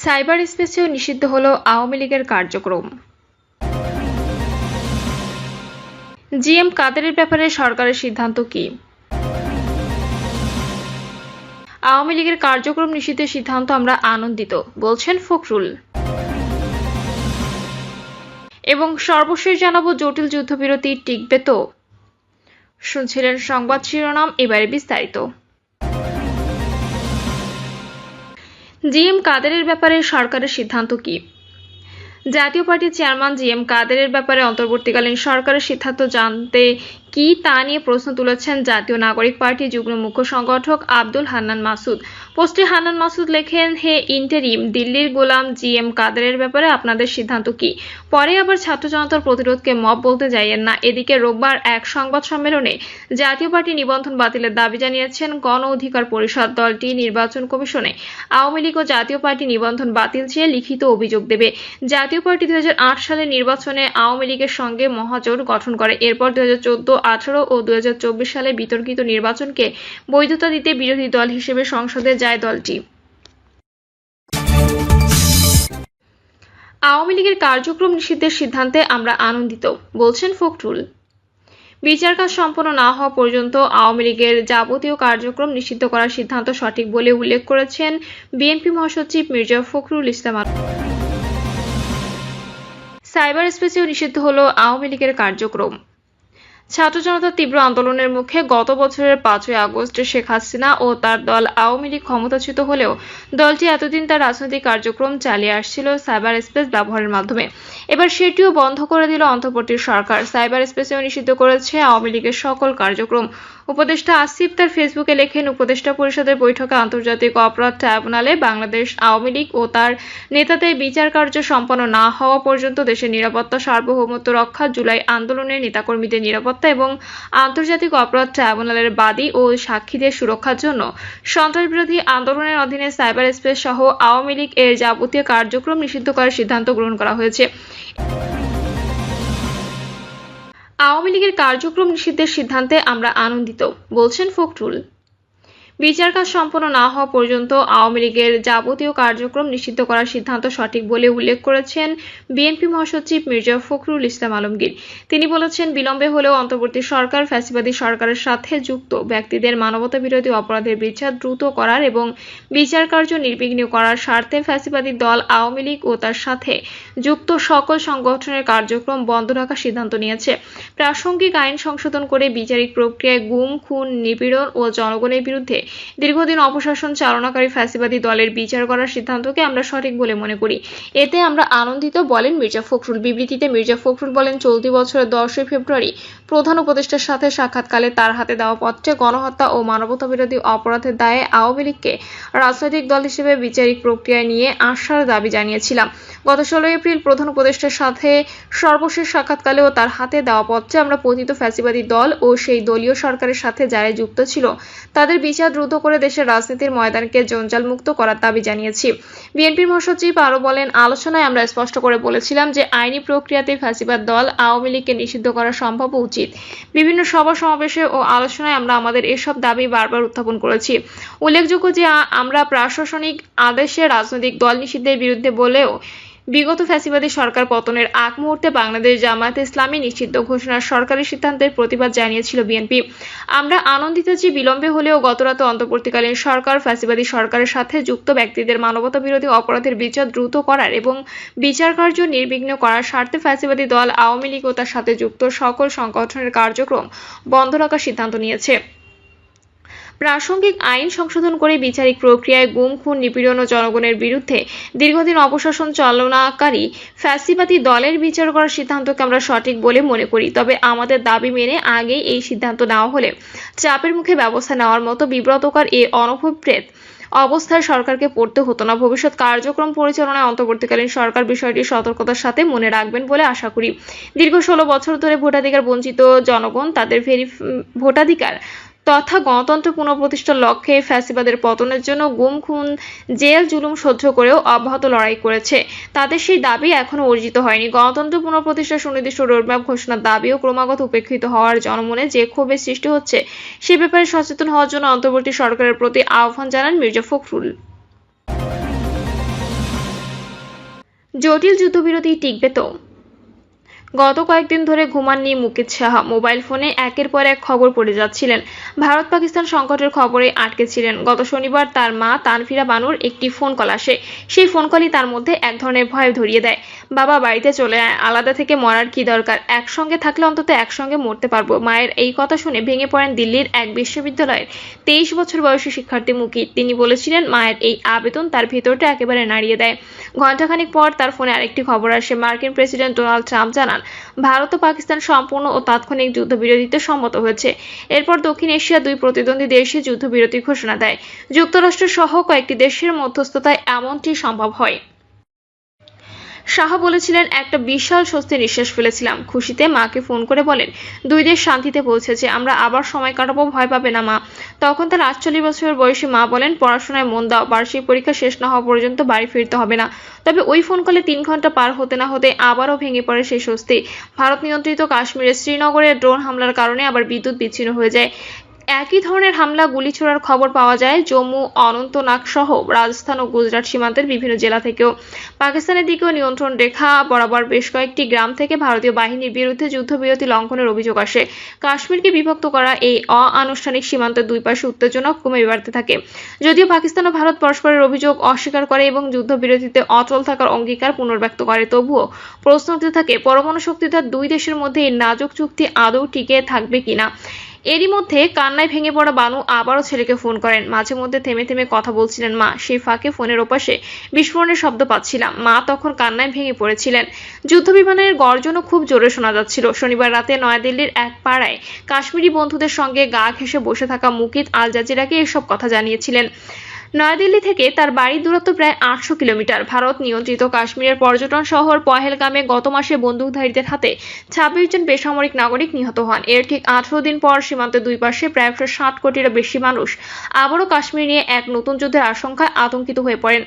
Cyber স্পেসেও নিষিদ্ধ হলো আওয়ামী লীগের কার্যক্রম। জিএম কাদেরের ব্যাপারে সরকারের সিদ্ধান্ত কি? আওয়ামী লীগের কার্যক্রম নিষিদ্ধের সিদ্ধান্ত আমরা আনন্দিত, বলছেন ফখরুল। এবং সর্বশেষ জানাবো, জটিল যুদ্ধবিরতি টিকবে তো? শুনছিলেন সংবাদ শিরোনাম, এবারে বিস্তারিত। জিএম কাদেরের ব্যাপারে সরকারের সিদ্ধান্ত কি? জাতীয় পার্টির চেয়ারম্যান জিএম কাদেরের ব্যাপারে অন্তর্বর্তীকালীন সরকারের সিদ্ধান্ত জানতে কি তা নিয়ে প্রশ্ন তুলেছেন জাতীয় নাগরিক পার্টি যুগ্ম মুখ্য সংগঠক আব্দুল হান্নান মাসুদ। পোস্টে হান্নান মাসুদ লেখেন, হে ইন্টারিম দিল্লির গোলাম জিএম কাদেরের ব্যাপারে আপনাদের সিদ্ধান্ত কি? পরে আবার ছাত্র জনতার প্রতিরোধকে মব বলতে যাইয়েন না। এদিকে রোববার এক সংবাদ সম্মেলনে জাতীয় পার্টি নিবন্ধন বাতিলের দাবি জানিয়েছেন গণ অধিকার পরিষদ। দলটি নির্বাচন কমিশনে আওয়ামী লীগ ও জাতীয় পার্টি নিবন্ধন বাতিল চেয়ে লিখিত অভিযোগ দেবে। জাতীয় পার্টি 2008 সালের নির্বাচনে আওয়ামী লীগের সঙ্গে মহাজোট গঠন করে। এরপর 2014, 2018 ও 2024 সালে বিতর্কিত নির্বাচনকে বৈধতা দিতে বিরোধী দল হিসেবে সংসদে যায় দলটি। আওয়ামী লীগের কার্যক্রম নিষিদ্ধের সিদ্ধান্তে আমরা আনন্দিত, বলছেন ফখরুল। বিচার কাজ সম্পন্ন না হওয়া পর্যন্ত আওয়ামী লীগের যাবতীয় কার্যক্রম নিষিদ্ধ করার সিদ্ধান্ত সঠিক বলে উল্লেখ করেছেন বিএনপি মহাসচিব মির্জা ফখরুল ইসলাম। সাইবার স্পেসেও নিষিদ্ধ হলো আওয়ামী লীগের কার্যক্রম। ছাত্র জনতার তীব্র আন্দোলনের মুখে গত বছরের 5ই আগস্ট শেখ হাসিনা ও তার দল আওয়ামী লীগ ক্ষমতাচ্যুত হলেও দলটি এতদিন তার রাজনৈতিক কার্যক্রম চালিয়ে আসছিল সাইবার স্পেস ব্যবহারের মাধ্যমে। এবার সেটিও বন্ধ করে দিল অন্তর্বর্তী সরকার। সাইবার স্পেসেও নিষিদ্ধ করেছে আওয়ামী লীগের সকল কার্যক্রম। উপদেষ্টা আসিফ তার ফেসবুকে লেখেন, উপদেষ্টা পরিষদের বৈঠকে আন্তর্জাতিক অপরাধ ট্রাইব্যুনালে বাংলাদেশ আওয়ামী লীগ ও তার নেতাদের বিচার কার্য সম্পন্ন না হওয়া পর্যন্ত দেশের নিরাপত্তা, সার্বভৌমত্ব রক্ষা, জুলাই আন্দোলনের নেতাকর্মীদের নিরাপত্তা এবং আন্তর্জাতিক অপরাধ ট্রাইব্যুনালের বাদী ও সাক্ষীদের সুরক্ষার জন্য সন্ত্রাসবিরোধী আন্দোলনের অধীনে সাইবার স্পেস সহ আওয়ামী লীগ এর যাবতীয় কার্যক্রম নিষিদ্ধ করার সিদ্ধান্ত গ্রহণ করা হয়েছে। আওয়ামী লীগের কার্যক্রম নিষিদ্ধের সিদ্ধান্তে আমরা আনন্দিত, বলছেন ফখরুল। বিচার কাজ সম্পন্ন না হওয়া পর্যন্ত আওয়ামী লীগের যাবতীয় কার্যক্রম নিষিদ্ধ করার সিদ্ধান্ত সঠিক বলে উল্লেখ করেছেন বিএনপি মহাসচিব মির্জা ফখরুল ইসলাম আলমগীর। তিনি বলেছেন, বিলম্বে হলেও অন্তর্বর্তী সরকার ফ্যাসিবাদী সরকারের সাথে যুক্ত ব্যক্তিদের মানবতাবিরোধী অপরাধের বিচার দ্রুত করার এবং বিচার কার্য নির্বিঘ্ন করার স্বার্থে ফ্যাসিবাদী দল আওয়ামী লীগ ও তার সাথে যুক্ত সকল সংগঠনের কার্যক্রম বন্ধ রাখার সিদ্ধান্ত নিয়েছে। প্রাসঙ্গিক আইন সংশোধন করে বিচারিক প্রক্রিয়ায় গুম, খুন, নিপীড়ন ও জনগণের বিরুদ্ধে দীর্ঘদিন অপশাসন চালনাকারী ফ্যাসিবাদী দলের বিচার করার সিদ্ধান্তকে আমরা সঠিক বলে মনে করি। এতে আমরা আনন্দিত, বলেন মির্জা ফখরুল। বিবৃতিতে মির্জা ফখরুল বলেন, চলতি বছরের 10 ফেব্রুয়ারি প্রধান উপদেষ্টার সাথে সাক্ষাৎকালে তার হাতে দেওয়া পত্রে গণহত্যা ও মানবতাবিরোধী অপরাধের দায়ে আওয়ামী লীগকে রাজনৈতিক দল হিসেবে বিচারিক প্রক্রিয়ায় নিয়ে আসার দাবি জানিয়েছিলাম। গত 16 এপ্রিল প্রধান উপদেষ্টার সাথে সর্বশেষ সাক্ষাৎকালেও তার হাতে দেওয়া পত্রে আমরা পতিত ফ্যাসিবাদী দল ও সেই দলীয় সরকারের সাথে যারা যুক্ত ছিল তাদের বিচার দ্রুত করে দেশের রাজনীতির ময়দানকে জঞ্জালমুক্ত করার দাবি জানিয়েছি। বিএনপির মহাসচিব আরও বলেন, আলোচনায় আমরা স্পষ্ট করে বলেছিলাম যে আইনি প্রক্রিয়াতে ফ্যাসিবাদ দল আওয়ামী লীগকে নিষিদ্ধ করা সম্ভব ও উচিত। বিভিন্ন সভা সমাবেশে ও আলোচনায় আমরা আমাদের এসব দাবি বারবার উত্থাপন করেছি। উল্লেখযোগ্য যে আমরা প্রশাসনিক আদেশে রাজনৈতিক দল নিষিদ্ধের বিরুদ্ধে বলেও বিগত ফ্যাসিবাদী সরকার পতনের আগ মুহূর্তে বাংলাদেশ জামায়াতে ইসলামী নিষিদ্ধ ঘোষণার সরকারি সিদ্ধান্তের প্রতিবাদ জানিয়েছিল বিএনপি। আমরা আনন্দিত যে বিলম্বে হলেও গতরাতে অন্তর্বর্তীকালীন সরকার ফ্যাসিবাদী সরকারের সাথে যুক্ত ব্যক্তিদের মানবতাবিরোধী অপরাধের বিচার দ্রুত করার এবং বিচার কার্য নির্বিঘ্ন করার স্বার্থে ফ্যাসিবাদী দল আওয়ামী লীগ ও তার সাথে যুক্ত সকল সংগঠনের কার্যক্রম বন্ধ রাখার সিদ্ধান্ত নিয়েছে। প্রাসঙ্গিক আইন সংশোধন করে বিচারিক প্রক্রিয়ায় গুম, খুন, নিপীড়ন ও জনগণের বিরুদ্ধে দীর্ঘদিন অপশাসন চালনাকারী ফ্যাসিবাদী দলের বিচার করার সিদ্ধান্তকে আমরা সঠিক বলে মনে করি। তবে আমাদের দাবি মেনে আগেই এই সিদ্ধান্ত নেওয়া হলে চাপের মুখে ব্যবস্থা নেওয়ার মতো বিব্রতকর এ অনভিপ্রেত অবস্থায় সরকারকে পড়তে হতো না। ভবিষ্যৎ কার্যক্রম পরিচালনায় অন্তর্বর্তীকালীন সরকার বিষয়টি সতর্কতার সাথে মনে রাখবেন বলে আশা করি। দীর্ঘ 16 বছর ধরে ভোটাধিকার বঞ্চিত জনগণ তাদের ভোটাধিকার তথা গণতন্ত্র পুনঃপ্রতিষ্ঠার লক্ষ্যে ফ্যাসিবাদের পতনের জন্য গুম, খুন, জেল জুলুম সহ্য করেও অব্যাহত লড়াই করেছে। তাদের সেই দাবি এখনো অর্জিত হয়নি। গণতন্ত্র পুনঃপ্রতিষ্ঠার সুনির্দিষ্ট রোডম্যাপ ঘোষণার দাবিও ক্রমাগত উপেক্ষিত হওয়ার জনমনে যে ক্ষোভের সৃষ্টি হচ্ছে সে ব্যাপারে সচেতন হওয়ার জন্য অন্তর্বর্তী সরকারের প্রতি আহ্বান জানান মির্জা ফখরুল। জটিল যুদ্ধবিরতি টিকবে তো? গত কয়েকদিন ধরে ঘুমাননি মুকিত সাহা। মোবাইল ফোনে একের পর এক খবর পড়ে যাচ্ছিলেন। ভারত পাকিস্তান সংকটের খবরে আটকে ছিলেন। গত শনিবার তার মা তানফিরা বানুর একটি ফোন কল আসে। সেই ফোন কলই তার মধ্যে এক ধরনের ভয় ধরিয়ে দেয়। বাবা, বাড়িতে চলে আয়, আলাদা থেকে মরার কি দরকার, একসঙ্গে থাকলে অন্তত একসঙ্গে মরতে পারবো। মায়ের এই কথা শুনে ভেঙে পড়েন দিল্লির এক বিশ্ববিদ্যালয়ের 23 বছর বয়সী শিক্ষার্থী মুকিত। তিনি বলেছিলেন মায়ের এই আবেদন তার ভেতরটা একেবারে নাড়িয়ে দেয়। ঘণ্টাখানিক পর তার ফোনে আরেকটি খবর আসে। মার্কিন প্রেসিডেন্ট ডোনাল্ড ট্রাম্প জানান ভারত ও পাকিস্তান সম্পূর্ণ ও তাৎক্ষণিক যুদ্ধবিরতিতে সম্মত হয়েছে। এরপর দক্ষিণ এশিয়ার দুই প্রতিদ্বন্দ্বী দেশে যুদ্ধবিরতির ঘোষণা দেয়। যুক্তরাষ্ট্র সহ কয়েকটি দেশের মধ্যস্থতায় এমনটি সম্ভব হয়। শাহ বলেছিলেন, একটা বিশাল স্বস্তি নিঃশ্বাস ফেলেছিলাম। খুশিতে মাকে ফোন করে বলেন, দুই দেশ শান্তিতে পৌঁছেছে, আমরা আবার সময় কাটাবো, ভয় পাবে না মা। তখন তার 48 বছর বয়সী মা বলেন, পড়াশোনায় মন দাও, বার্ষিক পরীক্ষা শেষ না হওয়া পর্যন্ত বাড়ি ফিরতে হবে না। তবে ওই ফোন কলে 3 ঘন্টা পার হতে না হতে আবারও ভেঙে পড়ে সেই স্বস্তি। ভারত নিয়ন্ত্রিত কাশ্মীরে শ্রীনগরে ড্রোন হামলার কারণে আবার বিদ্যুৎ বিচ্ছিন্ন হয়ে যায়। একই ধরনের হামলা, গুলিছোড়ার খবর পাওয়া যায় জম্মু, অনন্তনাগ সহ রাজস্থান ও গুজরাট সীমান্তের বিভিন্ন জেলা থেকেও। পাকিস্তানের দিকেও নিয়ন্ত্রণ রেখা বরাবর বেশ কয়েকটি গ্রাম থেকে ভারতীয় বাহিনীর বিরুদ্ধে যুদ্ধবিরতি লঙ্ঘনের অভিযোগ আসে। কাশ্মীরকে বিভক্ত করা এই অনানুষ্ঠানিক সীমান্তের দুই পাশে উত্তেজনা ক্রমে বাড়তে থাকে। যদিও পাকিস্তান ও ভারত পরস্পরের অভিযোগ অস্বীকার করে এবং যুদ্ধবিরতিতে অটল থাকার অঙ্গীকার পুনর্ব্যক্ত করে, তবুও প্রশ্ন উঠতে থাকে পরমাণু শক্তিধর দুই দেশের মধ্যে এই নাজুক চুক্তি আদৌ টিকে থাকবে কিনা। এরই মধ্যে কান্নায় ভেঙে পড়া বানু আবারও ছেলেকে ফোন করেন। মাঝে মধ্যে থেমে থেমে কথা বলছিলেন মা। সেই ফাঁকে ফোনের ওপাশে বিস্ফোরণের শব্দ পাচ্ছিলাম। মা তখন কান্নায় ভেঙে পড়েছিলেন। যুদ্ধবিমানের গর্জনও খুব জোরে শোনা যাচ্ছিল। শনিবার রাতে নয়াদিল্লির এক পাড়ায় কাশ্মীরি বন্ধুদের সঙ্গে গা ঘেঁষে বসে থাকা মুকিত আল জাজিরাকে এসব কথা জানিয়েছিলেন। নয়াদিল্লি থেকে তার বাড়ির দূরত্ব প্রায় 800 কিলোমিটার। ভারত নিয়ন্ত্রিত কাশ্মীরের পর্যটন শহর পহেলগামে গত মাসে বন্দুকধারীদের হাতে 26 জন বেসামরিক নাগরিক নিহত হন। এর ঠিক 18 দিন পর সীমান্তের দুই পাশে প্রায় 160 কোটিরও বেশি মানুষ আবারও কাশ্মীর নিয়ে এক নতুন যুদ্ধের আশঙ্কায় আতঙ্কিত হয়ে পড়েন।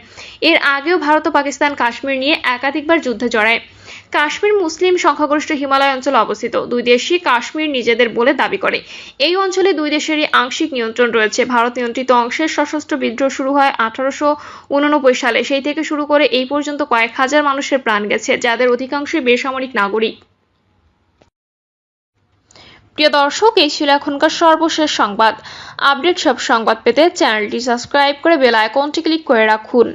এর আগেও ভারত ও পাকিস্তান কাশ্মীর নিয়ে একাধিকবার যুদ্ধে জড়ায়। কাশ্মীর মুসলিম সংখ্যাগরিষ্ঠ হিমালয় অঞ্চলে অবস্থিত। দুই দেশই কাশ্মীর নিজেদের বলে দাবি করে। এই অঞ্চলে দুই দেশেরই আংশিক নিয়ন্ত্রণ রয়েছে। ভারত নিয়ন্ত্রিত অংশের সশস্ত্র বিদ্রোহ শুরু হয় 1889 সালে। সেই থেকে শুরু করে এই পর্যন্ত কয়েক হাজার মানুষের প্রাণ গেছে, যাদের অধিকাংশই বেসামরিক নাগরিক। প্রিয় দর্শক, এই ছিল এখনকার সর্বশেষ সংবাদ। আপডেট সব সংবাদ পেতে চ্যানেলটি সাবস্ক্রাইব করে বেল আইকনটি ক্লিক করে রাখুন।